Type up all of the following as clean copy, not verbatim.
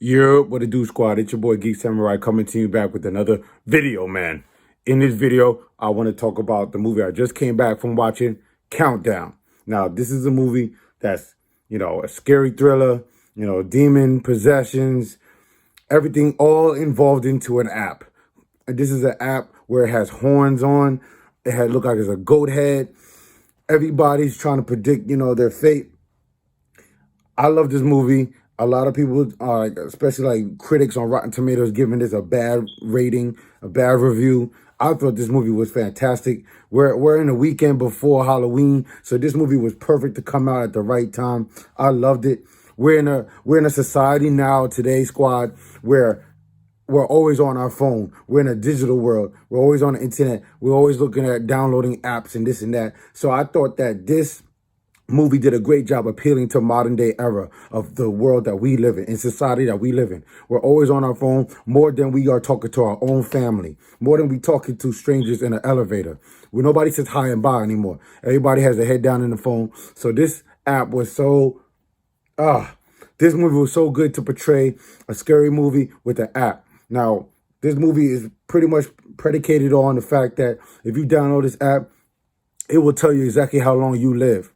Yo, what it do, squad? It's your boy Geek Samurai coming to you back with another video, man. In this video, I want to talk about the movie I just came back from watching, Countdown. Now, this is a movie that's, a scary thriller, demon possessions, everything all involved into an app. And this is an app where it has horns on. It had look like it's a goat head. Everybody's trying to predict, their fate. I love this movie. A lot of people, especially like critics on Rotten Tomatoes, giving this a bad rating, a bad review. I thought this movie was fantastic. We're in the weekend before Halloween, so this movie was perfect to come out at the right time. I loved it. We're in a society now today, squad, where we're always on our phone. We're in a digital world. We're always on the internet. We're always looking at downloading apps and this and that. So I thought that this movie did a great job appealing to modern day era of the world that we live in society that we live in. We're always on our phone more than we are talking to our own family, more than we talking to strangers in an elevator. Where nobody says hi and bye anymore. Everybody has their head down in the phone. So this app was this movie was so good to portray a scary movie with an app. Now, this movie is pretty much predicated on the fact that if you download this app, it will tell you exactly how long you live.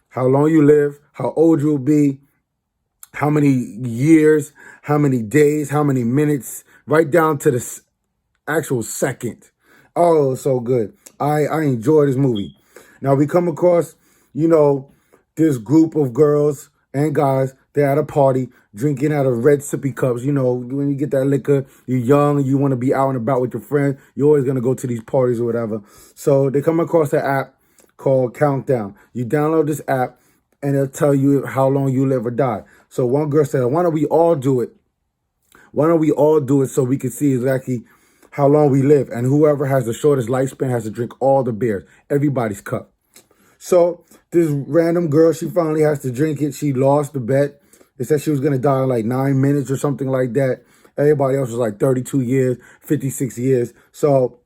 How long you live, how old you'll be, how many years, how many days, how many minutes, right down to the actual second. Oh, so good. I enjoy this movie. Now, we come across, this group of girls and guys. They're at a party drinking out of red sippy cups. When you get that liquor, you're young, you want to be out and about with your friends. You're always going to go to these parties or whatever. So they come across an app called Countdown. You download this app and it'll tell you how long you live or die. So one girl said, why don't we all do it? Why don't we all do it so we can see exactly how long we live? And whoever has the shortest lifespan has to drink all the beers, everybody's cup. So this random girl, she finally has to drink it. She lost the bet. It said she was going to die in like 9 minutes or something like that. Everybody else was like 32 years, 56 years. So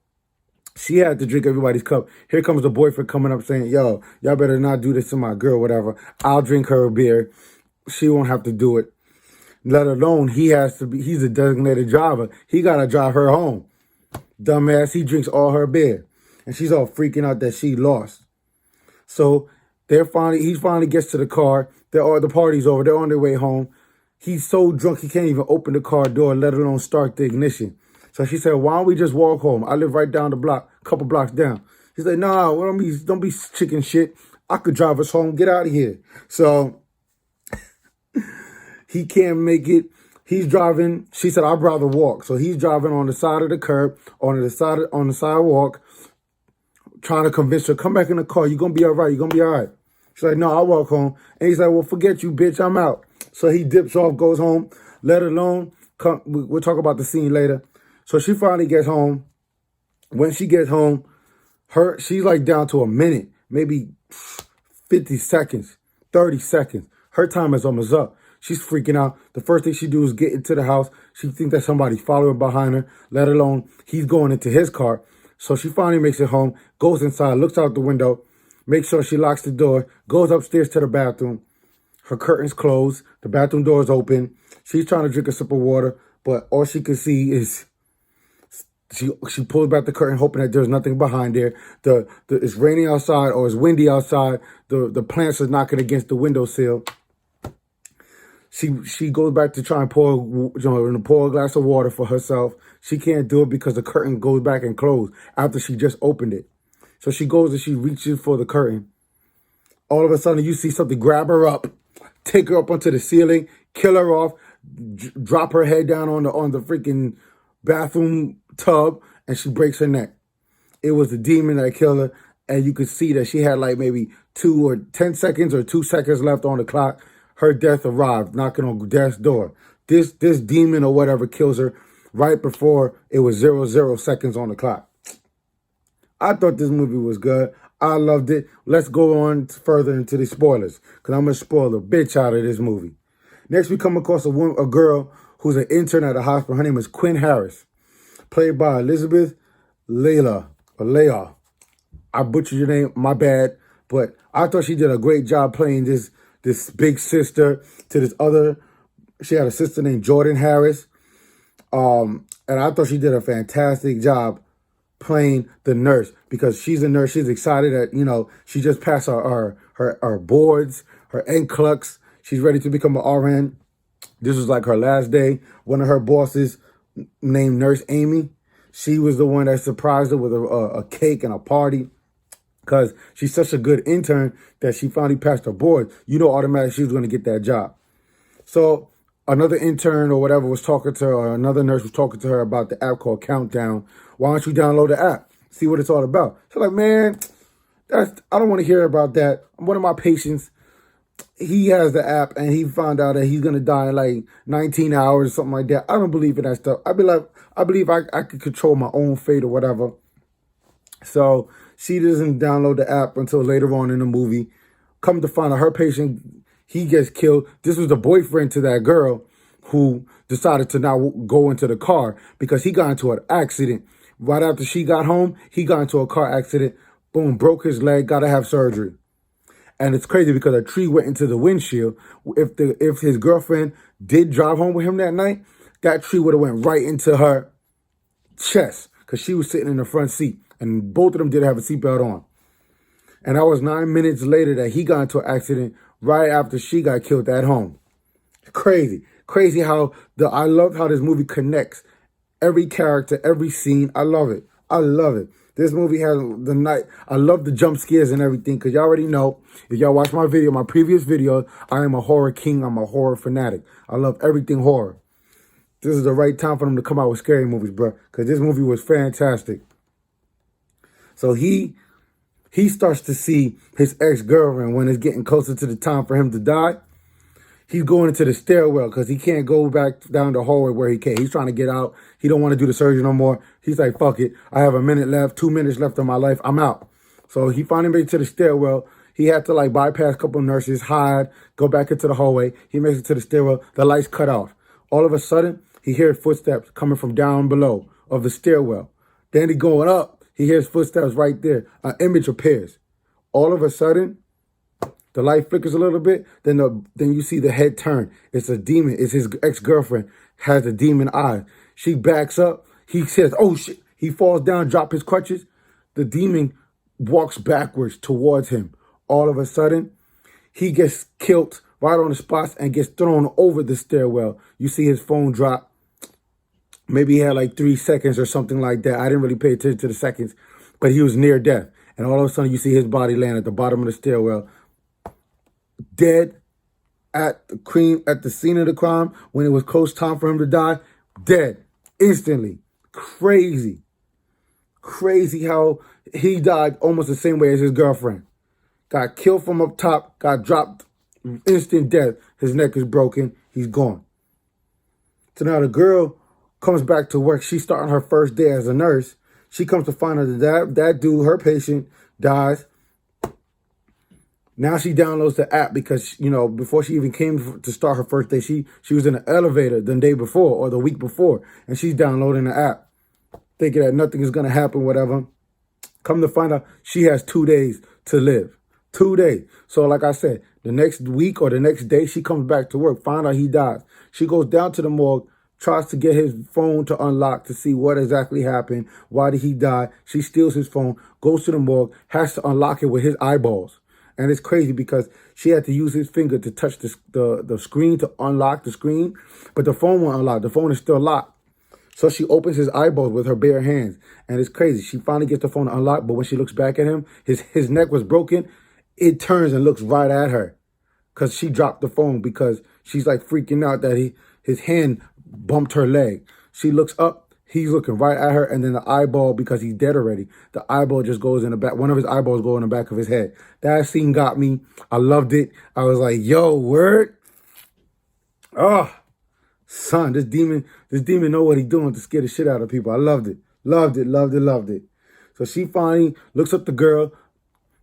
she had to drink everybody's cup. Here comes the boyfriend coming up saying, yo, y'all better not do this to my girl, whatever. I'll drink her a beer. She won't have to do it. Let alone he's a designated driver. He got to drive her home. Dumbass, he drinks all her beer. And she's all freaking out that she lost. So he finally gets to the car. The party's over. They're on their way home. He's so drunk he can't even open the car door, let alone start the ignition. So she said, why don't we just walk home? I live right down the block, a couple blocks down. He's like, nah, don't be chicken shit. I could drive us home. Get out of here. So he can't make it. He's driving. She said, I'd rather walk. So he's driving on the side of the curb, on the sidewalk, trying to convince her, come back in the car. You're going to be all right. You're going to be all right. She's like, no, I'll walk home. And he's like, well, forget you, bitch. I'm out. So he dips off, goes home, let alone, we'll talk about the scene later. So she finally gets home. When she gets home, she's like down to a minute, maybe 50 seconds, 30 seconds. Her time is almost up. She's freaking out. The first thing she do is get into the house. She thinks that somebody's following behind her, let alone he's going into his car. So she finally makes it home, goes inside, looks out the window, makes sure she locks the door, goes upstairs to the bathroom. Her curtain's closed. The bathroom door is open. She's trying to drink a sip of water, but all she can see is she pulls back the curtain, hoping that there's nothing behind there. It's raining outside or it's windy outside. The plants are knocking against the windowsill. She goes back to try and pour a glass of water for herself. She can't do it because the curtain goes back and closed after she just opened it. So she goes and she reaches for the curtain. All of a sudden, you see something grab her up, take her up onto the ceiling, kill her off, drop her head down on the freaking bathroom tub, and she breaks her neck. It was the demon that killed her, and you could see that she had like maybe 2 or 10 seconds or 2 seconds left on the clock. Her death arrived, knocking on death's door. This demon or whatever kills her right before it was 0 seconds on the clock. I thought this movie was good. I loved it. Let's go on further into the spoilers, because I'm going to spoil the bitch out of this movie. Next, we come across a girl who's an intern at a hospital. Her name is Quinn Harris, played by Elizabeth Leah. I butchered your name, my bad. But I thought she did a great job playing this big sister to this other She had a sister named Jordan Harris. And I thought she did a fantastic job playing the nurse because she's a nurse. She's excited that, she just passed her boards, her NCLEX. She's ready to become an RN. This was like her last day. One of her bosses named Nurse Amy. She was the one that surprised her with a cake and a party because she's such a good intern that she finally passed her board. Automatically she was going to get that job. So another intern or whatever was talking to her, or another nurse was talking to her about the app called Countdown. Why don't you download the app? See what it's all about. She's like, man, I don't want to hear about that. One of my patients, he has the app and he found out that he's going to die in like 19 hours or something like that. I don't believe in that stuff. I believe I could control my own fate or whatever. So she doesn't download the app until later on in the movie. Come to find out her patient, he gets killed. This was the boyfriend to that girl who decided to now go into the car because he got into an accident. Right after she got home, he got into a car accident. Boom, broke his leg, got to have surgery. And it's crazy because a tree went into the windshield. If his girlfriend did drive home with him that night, that tree would have went right into her chest because she was sitting in the front seat. And both of them did have a seatbelt on. And that was 9 minutes later that he got into an accident right after she got killed at home. Crazy. Crazy how I love how this movie connects every character, every scene. I love it. I love it. This movie has the night. I love the jump scares and everything because y'all already know. If y'all watch my previous video, I am a horror king. I'm a horror fanatic. I love everything horror. This is the right time for them to come out with scary movies, bro, because this movie was fantastic. So he starts to see his ex-girlfriend when it's getting closer to the time for him to die. He's going into the stairwell because he can't go back down the hallway where he came. He's trying to get out. He don't want to do the surgery no more. He's like, fuck it. I have a minute left, 2 minutes left of my life. I'm out. So he finally made it to the stairwell. He had to bypass a couple of nurses, hide, go back into the hallway. He makes it to the stairwell. The lights cut off. All of a sudden, he hears footsteps coming from down below of the stairwell. Then he going up. He hears footsteps right there. An image appears. All of a sudden, the light flickers a little bit, then you see the head turn. It's a demon. It's his ex-girlfriend, has a demon eye. She backs up. He says, oh shit. He falls down, drop his crutches. The demon walks backwards towards him. All of a sudden, he gets killed right on the spot and gets thrown over the stairwell. You see his phone drop. Maybe he had 3 seconds or something like that. I didn't really pay attention to the seconds, but he was near death. And all of a sudden, you see his body land at the bottom of the stairwell. Dead at the scene of the crime when it was close time for him to die. Dead instantly. Crazy how he died almost the same way as his girlfriend. Got killed from up top, got dropped, instant death. His neck is broken. He's gone. So now the girl comes back to work. She's starting her first day as a nurse. She comes to find out that dude, her patient, dies. Now she downloads the app because, before she even came to start her first day, she was in an elevator the day before or the week before, and she's downloading the app, thinking that nothing is going to happen, whatever. Come to find out, she has 2 days to live. 2 days. So like I said, the next week or the next day, she comes back to work, find out he dies. She goes down to the morgue, tries to get his phone to unlock to see what exactly happened. Why did he die? She steals his phone, goes to the morgue, has to unlock it with his eyeballs. And it's crazy because she had to use his finger to touch the screen to unlock the screen, but the phone won't unlock. The phone is still locked. So she opens his eyeballs with her bare hands. And it's crazy. She finally gets the phone unlocked, but when she looks back at him, his neck was broken. It turns and looks right at her because she dropped the phone because she's freaking out that his hand bumped her leg. She looks up. He's looking right at her, and then the eyeball, because he's dead already, the eyeball just goes in the back. One of his eyeballs go in the back of his head. That scene got me. I loved it. I was like, yo, word. Oh, son, this demon know what he's doing to scare the shit out of people. I loved it. Loved it. So she finally looks up the girl.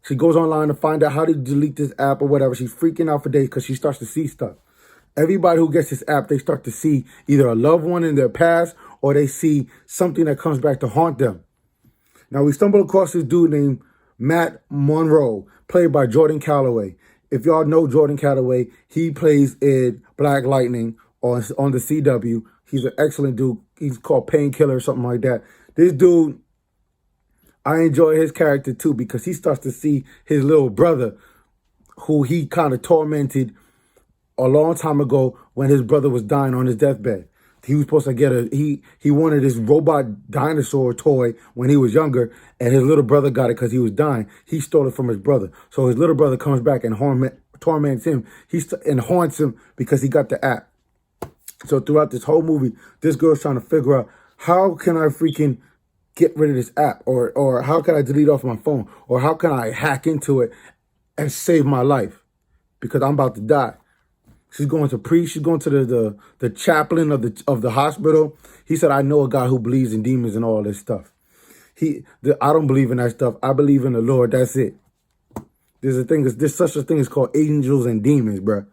She goes online to find out how to delete this app or whatever. She's freaking out for days because she starts to see stuff. Everybody who gets this app, they start to see either a loved one in their past or they see something that comes back to haunt them. Now, we stumbled across this dude named Matt Monroe, played by Jordan Calloway. If y'all know Jordan Calloway, he plays in Black Lightning, on the CW. He's an excellent dude. He's called Painkiller or something like that. This dude, I enjoy his character too because he starts to see his little brother, who he kind of tormented a long time ago when his brother was dying on his deathbed. He was supposed to get he wanted his robot dinosaur toy when he was younger, and his little brother got it because he was dying. He stole it from his brother. So his little brother comes back and torments him. And haunts him because he got the app. So throughout this whole movie, this girl's trying to figure out, how can I freaking get rid of this app? Or how can I delete off my phone? Or how can I hack into it and save my life? Because I'm about to die. She's going to preach. She's going to the chaplain of the hospital. He said, I know a guy who believes in demons and all this stuff. I don't believe in that stuff. I believe in the Lord. That's it. There's such a thing as called angels and demons, bro.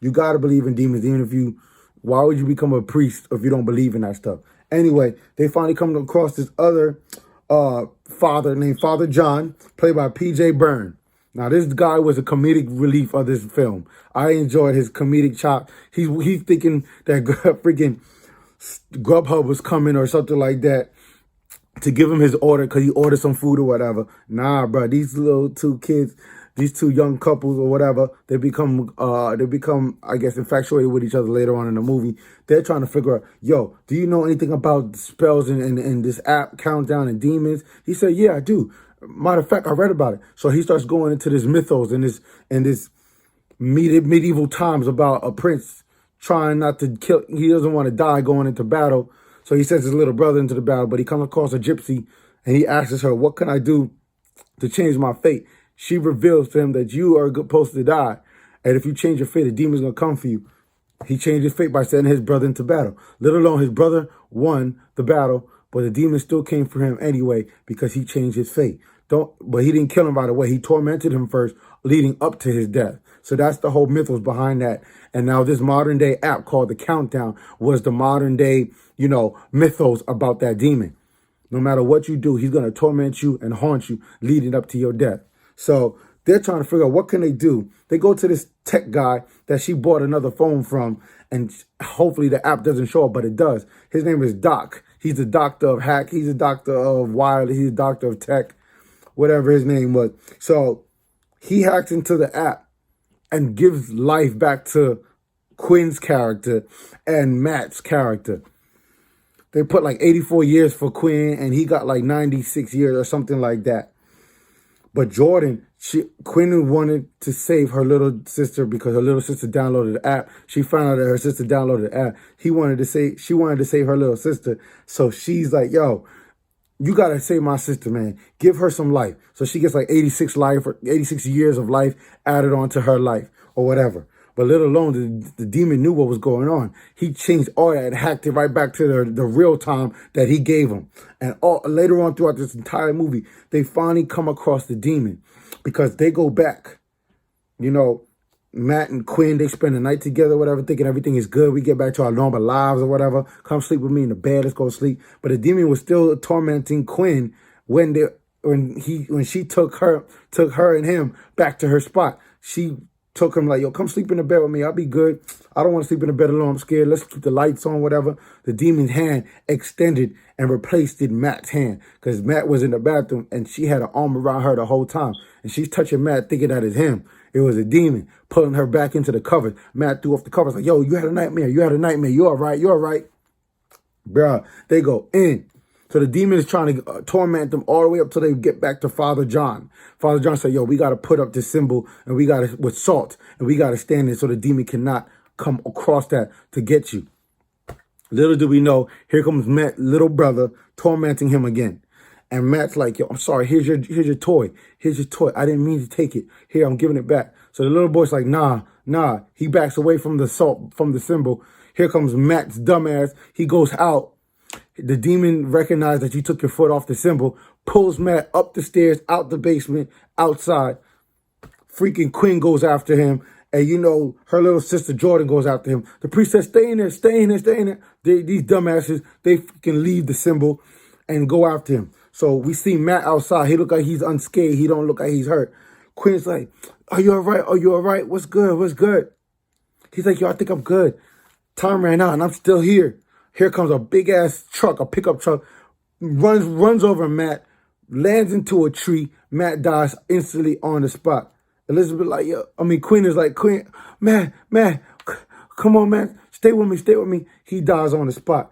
You got to believe in demons, why would you become a priest if you don't believe in that stuff? Anyway, they finally come across this other father named Father John, played by P.J. Byrne. Now, this guy was a comedic relief of this film. I enjoyed his comedic chop. He's thinking that freaking Grubhub was coming or something like that to give him his order because he ordered some food or whatever. Nah, bro, these little two kids, these two young couples or whatever, they become, I guess, infatuated with each other later on in the movie. They're trying to figure out, yo, do you know anything about spells and this app, Countdown and Demons? He said, yeah, I do. Matter of fact, I read about it. So he starts going into this mythos and this medieval times about a prince trying not to kill. He doesn't want to die going into battle. So he sends his little brother into the battle, but he comes across a gypsy and he asks her, what can I do to change my fate? She reveals to him that you are supposed to die. And if you change your fate, the demon's going to come for you. He changed his fate by sending his brother into battle. Let alone his brother won the battle, but the demon still came for him anyway because he changed his fate. But he didn't kill him right away. He tormented him first, leading up to his death. So that's the whole mythos behind that. And now this modern day app called The Countdown was the modern day, mythos about that demon. No matter what you do, he's going to torment you and haunt you leading up to your death. So they're trying to figure out what can they do. They go to this tech guy that she bought another phone from, and hopefully the app doesn't show up, but it does. His name is Doc. He's a doctor of hack. He's a doctor of wireless. He's a doctor of tech, whatever his name was. So he hacks into the app and gives life back to Quinn's character and Matt's character. They put like 84 years for Quinn, and he got like 96 years or something like that. But Quinn wanted to save her little sister because her little sister downloaded the app. She found out that her sister downloaded the app. She wanted to save her little sister. So she's like, yo, you got to save my sister, man. Give her some life. So she gets like 86 years of life added on to her life or whatever. But let alone the demon knew what was going on. He changed all that and hacked it right back to the real time that he gave him. And later on throughout this entire movie, they finally come across the demon because they go back. Matt and Quinn, they spend the night together, whatever, thinking everything is good. We get back to our normal lives or whatever. Come sleep with me in the bed. Let's go sleep. But the demon was still tormenting Quinn when she took her and him back to her spot. She took him like, yo, come sleep in the bed with me. I'll be good. I don't want to sleep in the bed alone. I'm scared. Let's keep the lights on, whatever. The demon's hand extended and replaced Matt's hand because Matt was in the bathroom and she had an arm around her the whole time. And she's touching Matt thinking that it's him. It was a demon pulling her back into the covers. Matt threw off the covers like, yo, you had a nightmare. You had a nightmare. You all right? You all right? Bruh, they go in. So the demon is trying to torment them all the way up till they get back to Father John. Father John said, yo, we got to put up this symbol and we got to, with salt, and we got to stand it so the demon cannot come across that to get you. Little do we know, here comes Matt's little brother tormenting him again. And Matt's like, yo, I'm sorry, here's your toy. Here's your toy. I didn't mean to take it. Here, I'm giving it back. So the little boy's like, nah. He backs away from the salt, from the symbol. Here comes Matt's dumbass. He goes out. The demon recognized that you took your foot off the symbol, pulls Matt up the stairs, out the basement, outside. Freaking Quinn goes after him. And her little sister Jordan goes after him. The priest says, stay in there, stay in there, stay in there. These dumbasses, they freaking leave the symbol and go after him. So we see Matt outside. He look like he's unscathed. He don't look like he's hurt. Quinn's like, are you all right? Are you all right? What's good? What's good? He's like, yo, I think I'm good. Time ran out and I'm still here. Here comes a big ass truck, a pickup truck, runs over Matt, lands into a tree. Matt dies instantly on the spot. Elizabeth like, Quinn is like, Quinn, man, come on, man, stay with me. He dies on the spot.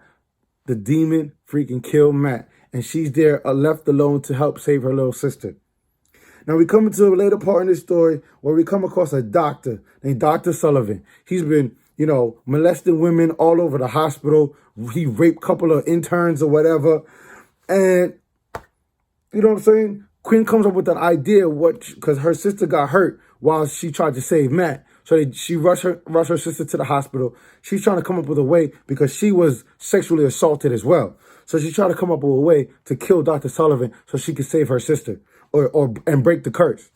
The demon freaking killed Matt, and she's there left alone to help save her little sister. Now we come into a later part in this story where we come across a doctor named Dr. Sullivan. He's been, molesting women all over the hospital. He raped a couple of interns or whatever. And, you know what I'm saying? Quinn comes up with an idea because her sister got hurt while she tried to save Matt. So she rushed her sister to the hospital. She's trying to come up with a way because she was sexually assaulted as well. So she's trying to come up with a way to kill Dr. Sullivan so she could save her sister and break the curse.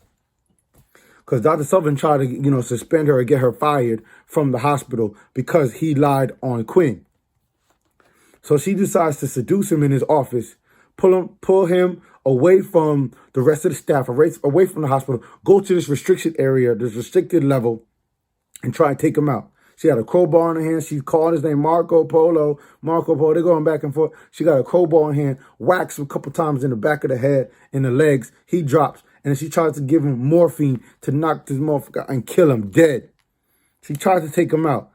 Because Dr. Sullivan tried to, suspend her or get her fired from the hospital because he lied on Quinn. So she decides to seduce him in his office, pull him away from the rest of the staff, away from the hospital, go to this restricted area, this restricted level, and try and take him out. She had a crowbar in her hand. She's calling his name Marco Polo. They're going back and forth. She got a crowbar in her hand, whacks him a couple times in the back of the head, in the legs. He drops. And then she tries to give him morphine to knock this motherfucker out and kill him dead. She tries to take him out.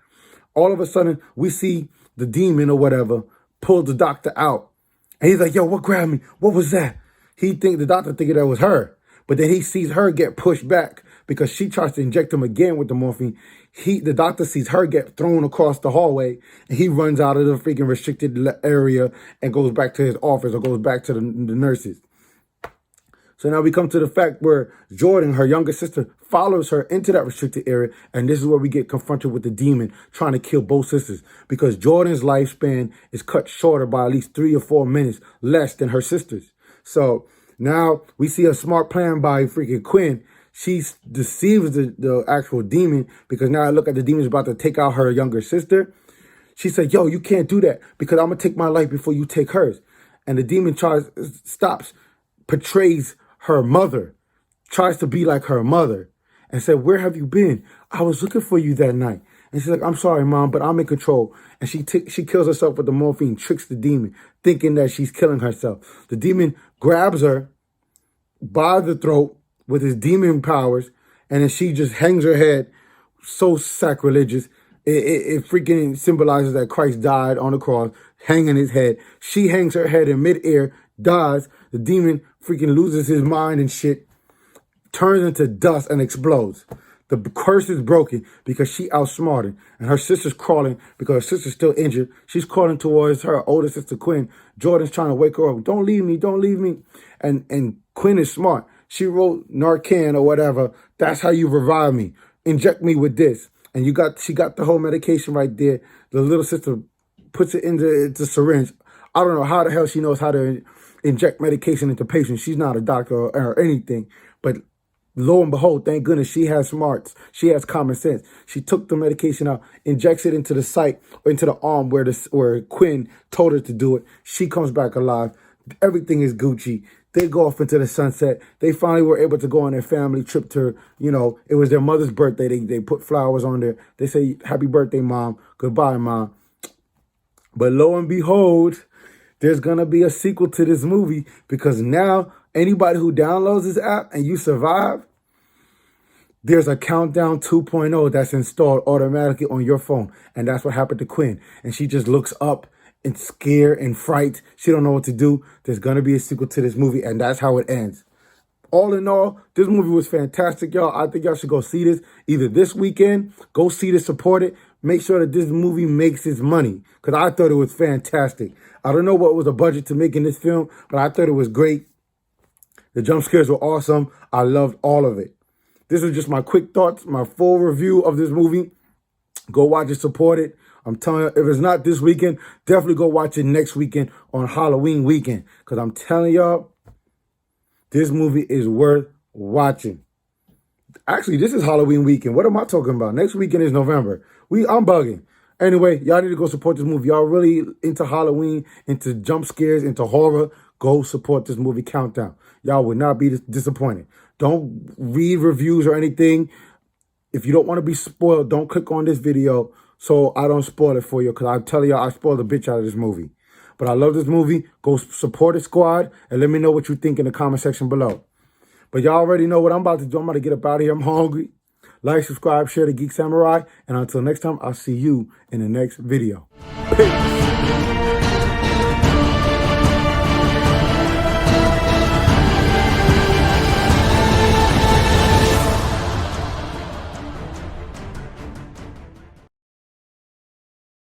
All of a sudden, we see the demon or whatever pull the doctor out. And he's like, yo, what grabbed me? What was that? The doctor thinking that was her. But then he sees her get pushed back because she tries to inject him again with the morphine. The doctor sees her get thrown across the hallway, and he runs out of the freaking restricted area and goes back to his office or goes back to the nurses. So now we come to the fact where Jordan, her younger sister, follows her into that restricted area. And this is where we get confronted with the demon trying to kill both sisters because Jordan's lifespan is cut shorter by at least 3 or 4 minutes less than her sister's. So now we see a smart plan by freaking Quinn. She deceives the actual demon because now I look at the demon's about to take out her younger sister. She said, yo, you can't do that because I'm going to take my life before you take hers. And the demon portrays her mother, tries to be like her mother, and said, where have you been? I was looking for you that night. And she's like, I'm sorry, Mom, but I'm in control. And she kills herself with the morphine, tricks the demon, thinking that she's killing herself. The demon grabs her by the throat with his demon powers, and then she just hangs her head. So sacrilegious. It freaking symbolizes that Christ died on the cross, hanging his head. She hangs her head in midair, dies. The demon freaking loses his mind and shit, turns into dust and explodes. The curse is broken because she outsmarted, and her sister's crawling because her sister's still injured. She's crawling towards her older sister, Quinn. Jordan's trying to wake her up. Don't leave me. And Quinn is smart. She wrote Narcan or whatever. That's how you revive me. Inject me with this. And she got the whole medication right there. The little sister puts it into the syringe. I don't know how the hell she knows how to inject medication into patients. She's not a doctor or anything. But lo and behold, thank goodness she has smarts. She has common sense. She took the medication out, injects it into the site or into the arm where Quinn told her to do it. She comes back alive. Everything is Gucci. They go off into the sunset. They finally were able to go on their family trip to, it was their mother's birthday. They put flowers on there. They say, happy birthday, Mom. Goodbye, Mom. But lo and behold, there's going to be a sequel to this movie because now anybody who downloads this app and you survive, there's a Countdown 2.0 that's installed automatically on your phone. And that's what happened to Quinn. And she just looks up and scared and fright. She don't know what to do. There's going to be a sequel to this movie, and that's how it ends. All in all, this movie was fantastic, y'all. I think y'all should go see this either this weekend. Go see this, support it. Make sure that this movie makes its money because I thought it was fantastic. I don't know what was the budget to making this film, but I thought it was great. The jump scares were awesome. I loved all of it. This is just my quick thoughts, my full review of this movie. Go watch it, support it. I'm telling you, if it's not this weekend, definitely go watch it next weekend on Halloween weekend. Because I'm telling y'all, this movie is worth watching. Actually, this is Halloween weekend. What am I talking about? Next weekend is November. I'm bugging. Anyway, y'all need to go support this movie. Y'all really into Halloween, into jump scares, into horror. Go support this movie, Countdown. Y'all will not be disappointed. Don't read reviews or anything. If you don't want to be spoiled, don't click on this video. so I don't spoil it for you, because I tell you, I spoiled the bitch out of this movie. But I love this movie. Go support the squad and let me know what you think in the comment section below. But y'all already know what I'm about to do. I'm about to get up out of here. I'm hungry. Like, subscribe, share the Geek Samurai. And until next time, I'll see you in the next video. Peace.